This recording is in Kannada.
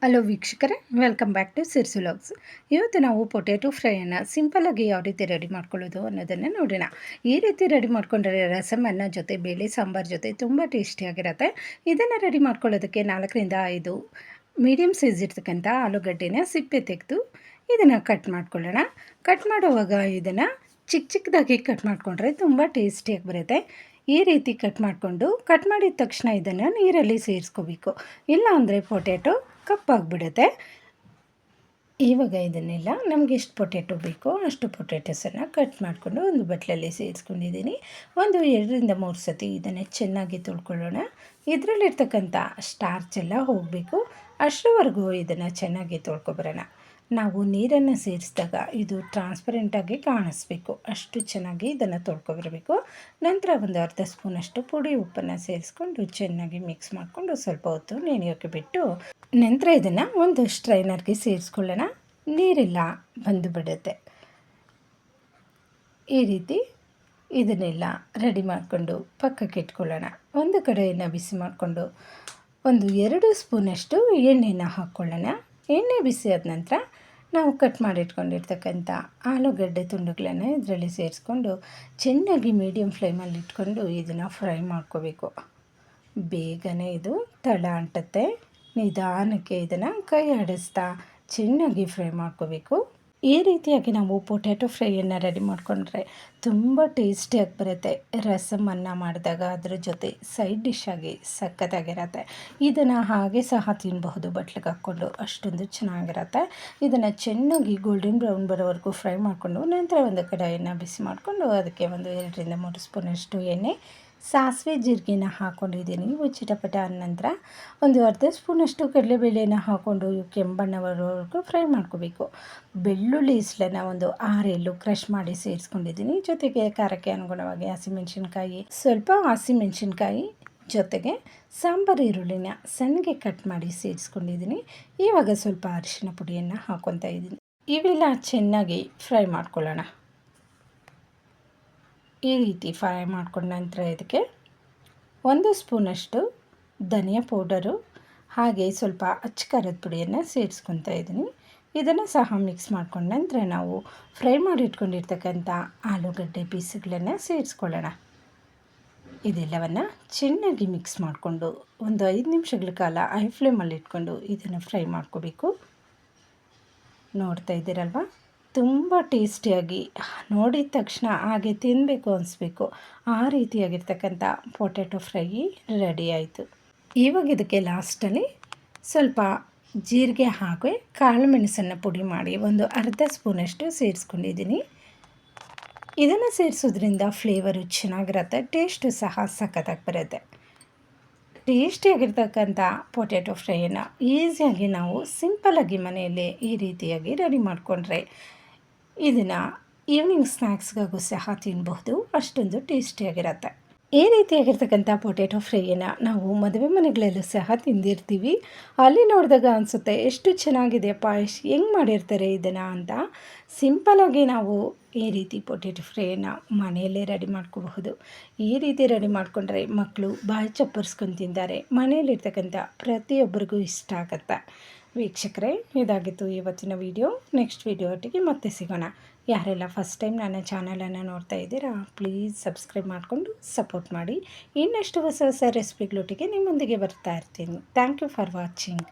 ಹಲೋ ವೀಕ್ಷಕರೇ, ವೆಲ್ಕಮ್ ಬ್ಯಾಕ್ ಟು ಸಿರ್ಸು ವ್ಲಾಗ್ಸ್. ಇವತ್ತು ನಾವು ಪೊಟ್ಯಾಟೊ ಫ್ರೈಯನ್ನು ಸಿಂಪಲ್ಲಾಗಿ ಯಾವ ರೀತಿ ರೆಡಿ ಮಾಡ್ಕೊಳ್ಳೋದು ಅನ್ನೋದನ್ನು ನೋಡೋಣ. ಈ ರೀತಿ ರೆಡಿ ಮಾಡ್ಕೊಂಡ್ರೆ ರಸಮನ್ನ ಜೊತೆ ಬೇಳೆ ಸಾಂಬಾರು ಜೊತೆ ತುಂಬ ಟೇಸ್ಟಿಯಾಗಿರುತ್ತೆ. ಇದನ್ನು ರೆಡಿ ಮಾಡ್ಕೊಳ್ಳೋದಕ್ಕೆ 4ರಿಂದ 5 ಮೀಡಿಯಮ್ ಸೈಜ್ ಇರ್ತಕ್ಕಂಥ ಆಲೂಗಡ್ಡೆನ ಸಿಪ್ಪೆ ತೆಗೆದು ಇದನ್ನು ಕಟ್ ಮಾಡ್ಕೊಳ್ಳೋಣ. ಕಟ್ ಮಾಡುವಾಗ ಇದನ್ನು ಚಿಕ್ಕ ಚಿಕ್ಕದಾಗಿ ಕಟ್ ಮಾಡಿಕೊಂಡ್ರೆ ತುಂಬ ಟೇಸ್ಟಿಯಾಗಿ ಬರುತ್ತೆ. ಈ ರೀತಿ ಕಟ್ ಮಾಡಿದ ತಕ್ಷಣ ಇದನ್ನು ನೀರಲ್ಲಿ ಸೇರಿಸ್ಕೋಬೇಕು, ಇಲ್ಲ ಅಂದರೆ ಪೊಟ್ಯಾಟೊ ಕಪ್ಪಾಗಿಬಿಡುತ್ತೆ. ಇವಾಗ ಇದನ್ನೆಲ್ಲ ನಮಗೆ ಎಷ್ಟು ಪೊಟ್ಯಾಟೊ ಬೇಕೋ ಅಷ್ಟು ಪೊಟ್ಯಾಟೊಸನ್ನು ಕಟ್ ಮಾಡಿಕೊಂಡು ಒಂದು ಬಟ್ಲಲ್ಲಿ ಸೇರಿಸ್ಕೊಂಡಿದ್ದೀನಿ. ಒಂದು 2ರಿಂದ 3 ಸತಿ ಇದನ್ನು ಚೆನ್ನಾಗಿ ತೊಳ್ಕೊಳ್ಳೋಣ. ಇದರಲ್ಲಿರ್ತಕ್ಕಂಥ ಸ್ಟಾರ್ಚ್ ಎಲ್ಲ ಹೋಗಬೇಕು. ಅಷ್ಟರವರೆಗೂ ಇದನ್ನು ಚೆನ್ನಾಗಿ ತೊಳ್ಕೊಬರೋಣ. ನಾವು ನೀರನ್ನು ಸೇರಿಸಿದಾಗ ಇದು ಟ್ರಾನ್ಸ್ಪರೆಂಟಾಗಿ ಕಾಣಿಸ್ಬೇಕು, ಅಷ್ಟು ಚೆನ್ನಾಗಿ ಇದನ್ನು ತೊಳ್ಕೊಬರಬೇಕು. ನಂತರ ಒಂದು ಅರ್ಧ ಸ್ಪೂನಷ್ಟು ಪುಡಿ ಉಪ್ಪನ್ನು ಸೇರಿಸ್ಕೊಂಡು ಚೆನ್ನಾಗಿ ಮಿಕ್ಸ್ ಮಾಡಿಕೊಂಡು ಸ್ವಲ್ಪ ಹೊತ್ತು ನೆನೆಯೋಕ್ಕೆ ಬಿಟ್ಟು ನಂತರ ಇದನ್ನು ಒಂದು ಸ್ಟ್ರೈನರ್ಗೆ ಸೇರಿಸ್ಕೊಳ್ಳೋಣ. ನೀರೆಲ್ಲ ಬಂದು ಬಿಡುತ್ತೆ. ಈ ರೀತಿ ಇದನ್ನೆಲ್ಲ ರೆಡಿ ಮಾಡಿಕೊಂಡು ಪಕ್ಕಕ್ಕೆ ಇಟ್ಕೊಳ್ಳೋಣ. ಒಂದು ಕಡೆಯನ್ನು ಬಿಸಿ ಮಾಡಿಕೊಂಡು ಒಂದು 2 ಸ್ಪೂನಷ್ಟು ಎಣ್ಣೆನ ಹಾಕ್ಕೊಳ್ಳೋಣ. ಎಣ್ಣೆ ಬಿಸಿ ಆದ ನಂತರ ನಾವು ಕಟ್ ಮಾಡಿಟ್ಕೊಂಡಿರ್ತಕ್ಕಂಥ ಆಲೂಗಡ್ಡೆ ತುಂಡುಗಳನ್ನು ಇದರಲ್ಲಿ ಸೇರಿಸ್ಕೊಂಡು ಚೆನ್ನಾಗಿ ಮೀಡಿಯಮ್ ಫ್ಲೇಮಲ್ಲಿ ಇಟ್ಕೊಂಡು ಇದನ್ನು ಫ್ರೈ ಮಾಡ್ಕೋಬೇಕು. ಬೇಗನೆ ಇದು ತಳ ಅಂಟುತ್ತೆ. ನಿಧಾನಕ್ಕೆ ಇದನ್ನು ಕೈ ಆಡಿಸ್ತಾ ಚೆನ್ನಾಗಿ ಫ್ರೈ ಮಾಡ್ಕೋಬೇಕು. ಈ ರೀತಿಯಾಗಿ ನಾವು ಪೊಟ್ಯಾಟೊ ಫ್ರೈಯನ್ನು ರೆಡಿ ಮಾಡಿಕೊಂಡ್ರೆ ತುಂಬ ಟೇಸ್ಟಿಯಾಗಿ ಬರುತ್ತೆ. ರಸಮ್ ಅನ್ನ ಮಾಡಿದಾಗ ಅದ್ರ ಜೊತೆ ಸೈಡ್ ಡಿಶ್ ಆಗಿ ಸಖತ್ತಾಗಿರುತ್ತೆ. ಇದನ್ನು ಹಾಗೆ ಸಹ ತಿನ್ನಬಹುದು ಬಟ್ಲಿಗೆ ಹಾಕ್ಕೊಂಡು, ಅಷ್ಟೊಂದು ಚೆನ್ನಾಗಿರುತ್ತೆ. ಇದನ್ನು ಚೆನ್ನಾಗಿ ಗೋಲ್ಡನ್ ಬ್ರೌನ್ ಬರೋವರೆಗೂ ಫ್ರೈ ಮಾಡಿಕೊಂಡು ನಂತರ ಒಂದು ಕಡಾಯಿಯನ್ನು ಬಿಸಿ ಮಾಡಿಕೊಂಡು ಅದಕ್ಕೆ ಒಂದು 2ರಿಂದ 3 ಸ್ಪೂನಷ್ಟು ಎಣ್ಣೆ, ಸಾಸಿವೆ ಜೀರಿಗೆನ ಹಾಕ್ಕೊಂಡಿದ್ದೀನಿ. ಇವು ಚಿಟಪಟ ಆದ ನಂತರ ಒಂದು ಅರ್ಧ ಸ್ಪೂನಷ್ಟು ಕಡಲೆಬೇಳೆನ ಹಾಕ್ಕೊಂಡು ಕೆಂಬಣ್ಣ ಬರೋವರೆಗೂ ಫ್ರೈ ಮಾಡ್ಕೋಬೇಕು. ಬೆಳ್ಳುಳ್ಳಿ ಇಸ್ಲನ್ನು ಒಂದು 6 ಕ್ರಷ್ ಮಾಡಿ ಸೇರಿಸ್ಕೊಂಡಿದ್ದೀನಿ. ಜೊತೆಗೆ ಖಾರಕ್ಕೆ ಅನುಗುಣವಾಗಿ ಸ್ವಲ್ಪ ಹಸಿಮೆಣಸಿನ್ಕಾಯಿ ಜೊತೆಗೆ ಸಾಂಬಾರು ಈರುಳ್ಳಿನ ಸಣ್ಣಗೆ ಕಟ್ ಮಾಡಿ ಸೇರಿಸ್ಕೊಂಡಿದ್ದೀನಿ. ಇವಾಗ ಸ್ವಲ್ಪ ಅರಿಶಿನ ಪುಡಿಯನ್ನು ಹಾಕ್ಕೊತಾ ಇದ್ದೀನಿ. ಇವೆಲ್ಲ ಚೆನ್ನಾಗಿ ಫ್ರೈ ಮಾಡ್ಕೊಳ್ಳೋಣ. ಈ ರೀತಿ ಫ್ರೈ ಮಾಡ್ಕೊಂಡ ನಂತರ ಇದಕ್ಕೆ 1 ಸ್ಪೂನಷ್ಟು ಧನಿಯಾ ಪೌಡರು ಹಾಗೆ ಸ್ವಲ್ಪ ಅಚ್ಚ ಖಾರದ ಪುಡಿಯನ್ನು ಸೇರಿಸ್ಕೊತಾ ಇದ್ದೀನಿ. ಇದನ್ನು ಸಹ ಮಿಕ್ಸ್ ಮಾಡ್ಕೊಂಡ ನಂತರ ನಾವು ಫ್ರೈ ಮಾಡಿಟ್ಕೊಂಡಿರ್ತಕ್ಕಂಥ ಆಲೂಗಡ್ಡೆ ಪೀಸ್ಗಳನ್ನು ಸೇರಿಸ್ಕೊಳ್ಳೋಣ. ಇದೆಲ್ಲವನ್ನು ಚೆನ್ನಾಗಿ ಮಿಕ್ಸ್ ಮಾಡಿಕೊಂಡು ಒಂದು 5 ನಿಮಿಷಗಳ ಕಾಲ ಹೈ ಫ್ಲೇಮಲ್ಲಿ ಇಟ್ಕೊಂಡು ಇದನ್ನು ಫ್ರೈ ಮಾಡ್ಕೋಬೇಕು. ನೋಡ್ತಾ ಇದ್ದೀರಲ್ವ, ತುಂಬ ಟೇಸ್ಟಿಯಾಗಿ ನೋಡಿದ ತಕ್ಷಣ ಹಾಗೆ ತಿನ್ನಬೇಕು ಅನಿಸ್ಬೇಕು, ಆ ರೀತಿಯಾಗಿರ್ತಕ್ಕಂಥ ಪೊಟ್ಯಾಟೊ ಫ್ರೈ ರೆಡಿ ಆಯಿತು. ಇವಾಗ ಇದಕ್ಕೆ ಲಾಸ್ಟಲ್ಲಿ ಸ್ವಲ್ಪ ಜೀರಿಗೆ ಹಾಕಿ ಕಾಳು ಮೆಣಸನ್ನು ಪುಡಿ ಮಾಡಿ ಒಂದು ಅರ್ಧ ಸ್ಪೂನಷ್ಟು ಸೇರಿಸ್ಕೊಂಡಿದ್ದೀನಿ. ಇದನ್ನು ಸೇರಿಸೋದ್ರಿಂದ ಫ್ಲೇವರು ಚೆನ್ನಾಗಿರುತ್ತೆ, ಟೇಸ್ಟು ಸಹ ಸಖತ್ತಾಗಿ ಬರುತ್ತೆ. ಟೇಸ್ಟಿಯಾಗಿರ್ತಕ್ಕಂಥ ಪೊಟ್ಯಾಟೊ ಫ್ರೈಯನ್ನು ಈಸಿಯಾಗಿ ನಾವು ಸಿಂಪಲ್ಲಾಗಿ ಮನೆಯಲ್ಲೇ ಈ ರೀತಿಯಾಗಿ ರೆಡಿ ಮಾಡಿಕೊಂಡ್ರೆ ಇದನ್ನು ಈವ್ನಿಂಗ್ ಸ್ನ್ಯಾಕ್ಸ್ಗಾಗೂ ಸಹ ತಿನ್ನಬಹುದು, ಅಷ್ಟೊಂದು ಟೇಸ್ಟಿಯಾಗಿರುತ್ತೆ. ಈ ರೀತಿಯಾಗಿರ್ತಕ್ಕಂಥ ಪೊಟ್ಯಾಟೊ ಫ್ರೈಯನ್ನು ನಾವು ಮದುವೆ ಮನೆಗಳಲ್ಲೂ ಸಹ ತಿಂದಿರ್ತೀವಿ. ಅಲ್ಲಿ ನೋಡಿದಾಗ ಅನಿಸುತ್ತೆ ಎಷ್ಟು ಚೆನ್ನಾಗಿದೆಯಪ್ಪ, ಹೆಂಗೆ ಮಾಡಿರ್ತಾರೆ ಇದನ್ನು ಅಂತ. ಸಿಂಪಲ್ಲಾಗಿ ನಾವು ಈ ರೀತಿ ಪೊಟ್ಯಾಟೊ ಫ್ರೈಯನ್ನು ಮನೆಯಲ್ಲೇ ರೆಡಿ ಮಾಡ್ಕೋಬಹುದು. ಈ ರೀತಿ ರೆಡಿ ಮಾಡಿಕೊಂಡ್ರೆ ಮಕ್ಕಳು ಬಾಯಿ ಚಪ್ಪರಿಸ್ಕೊಂಡು ತಿಂತಾರೆ. ಮನೆಯಲ್ಲಿರ್ತಕ್ಕಂಥ ಪ್ರತಿಯೊಬ್ಬರಿಗೂ ಇಷ್ಟ ಆಗುತ್ತೆ. ವೀಕ್ಷಕರೇ, ಇದಾಗಿತ್ತು ಇವತ್ತಿನ ವಿಡಿಯೋ. ನೆಕ್ಸ್ಟ್ ವಿಡಿಯೋ ಒಟ್ಟಿಗೆ ಮತ್ತೆ ಸಿಗೋಣ. ಯಾರೆಲ್ಲ ಫಸ್ಟ್ ಟೈಮ್ ನನ್ನ ಚಾನಲನ್ನು ನೋಡ್ತಾ ಇದ್ದೀರಾ, ಪ್ಲೀಸ್ ಸಬ್ಸ್ಕ್ರೈಬ್ ಮಾಡಿಕೊಂಡು ಸಪೋರ್ಟ್ ಮಾಡಿ. ಇನ್ನಷ್ಟು ಹೊಸ ಹೊಸ ರೆಸಿಪಿಗಳೊಟ್ಟಿಗೆ ನಿಮ್ಮೊಂದಿಗೆ ಬರ್ತಾ ಇರ್ತೀನಿ. Thank you for watching.